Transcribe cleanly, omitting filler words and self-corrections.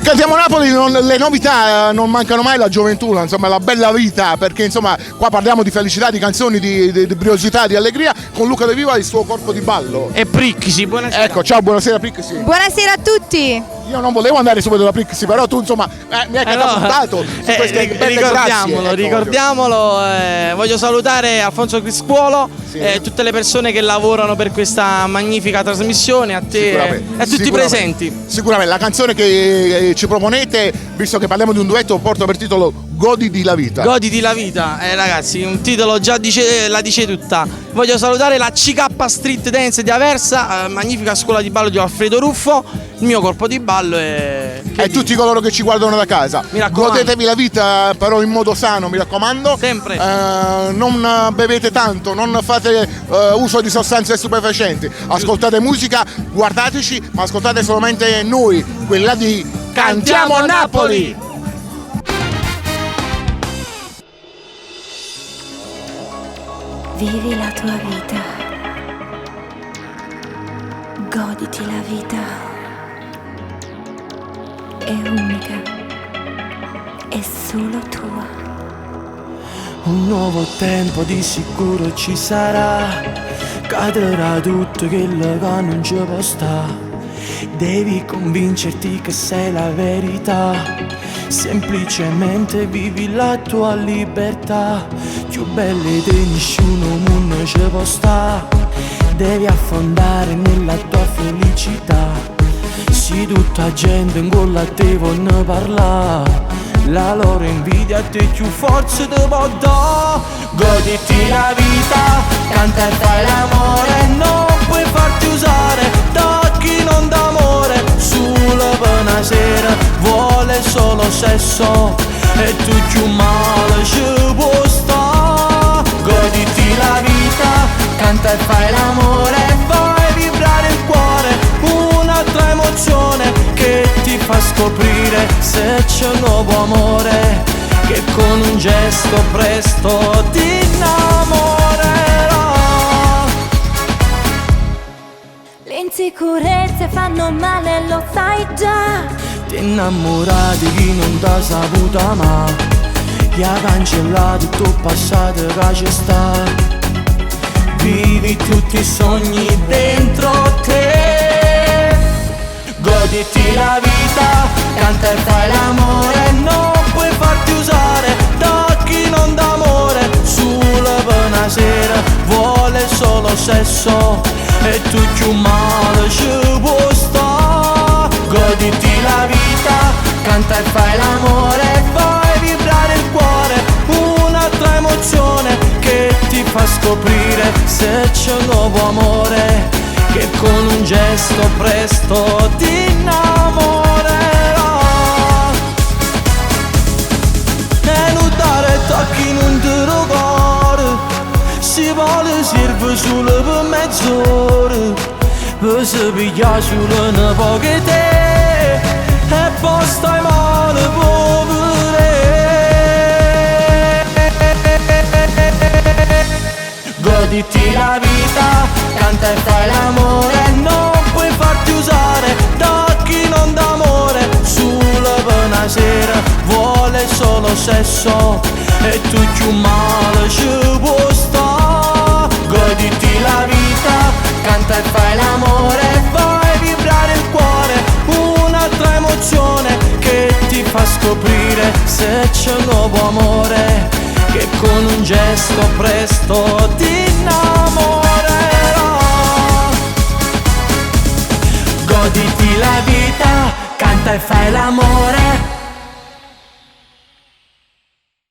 Cantiamo Napoli, le novità non mancano mai, la gioventù, insomma la bella vita, perché insomma qua parliamo di felicità, di canzoni, di briosità, di allegria, con Luca De Viva e il suo corpo di ballo. E Pricchi, buonasera. Ecco, ciao, buonasera Pricchi. Buonasera a tutti. Io non volevo andare subito da Pricchi, però tu insomma mi hai catapultato su queste belle grazie. Ricordiamolo, voglio salutare Alfonso Crispuolo e tutte le persone che lavorano per questa magnifica trasmissione, a te e a tutti i presenti. Sicuramente, la canzone che ci proponete, visto che parliamo di un duetto, porta per titolo Goditi la vita. Goditi la vita, ragazzi, un titolo già la dice tutta. Voglio salutare la CK Street Dance di Aversa, magnifica scuola di ballo di Alfredo Ruffo, il mio corpo di ballo e tutti coloro che ci guardano da casa. Mi raccomando. Godetevi la vita, però in modo sano, mi raccomando. Sempre. Non bevete tanto, non fate uso di sostanze stupefacenti. Ascoltate musica, guardateci, ma ascoltate solamente noi, quella di Cantiamo Napoli! Vivi la tua vita, goditi la vita, è unica, è solo tua. Un nuovo tempo di sicuro ci sarà, cadrà tutto quello che non ci può stare. Devi convincerti che sei la verità, semplicemente vivi la tua libertà. Più belle di nessuno mondo ci può sta. Devi affondare nella tua felicità. Se tutta gente con la te vuole parlare, la loro invidia a te più forza te può dare. Goditi la vita, canta e fai l'amore, non puoi farti usare da chi non d'amore. Sulla buona sera vuole solo sesso e tu più male ci può sta. Goditi la vita, canta e fai l'amore, fai vibrare il cuore, un'altra emozione che ti fa scoprire se c'è un nuovo amore, che con un gesto presto ti innamorerà. Le insicurezze fanno male, lo sai già. Ti innamora di chi non t'ha saputo amare, chi ha cancellato il tuo passato che ci sta. Vivi tutti i sogni dentro te. Goditi la vita, canta e fai l'amore, non puoi farti usare da chi non d'amore. Sulla buona sera vuole solo sesso e tu più male ci può sta. Goditi la vita, canta e fai l'amore, fai vibrare il cuore, un'altra emozione che ti fa scoprire se c'è un nuovo amore, che con un gesto presto ti innamorerà. E non dare tocchi non te lo cuore, si vuole serve solo per mezz'ora, per se piglia solo un po' che te e poi stai male povere. Goditi la vita, canta e fai l'amore, non puoi farti usare da chi non d'amore. Sulla buona sera vuole solo sesso e tu più male ci può sta. Goditi la vita, canta e fai l'amore, fai vibrare il cuore, un'altra emozione che ti fa scoprire se c'è un nuovo amore, che con un gesto presto ti innamorerà. Goditi la vita, canta e fai l'amore,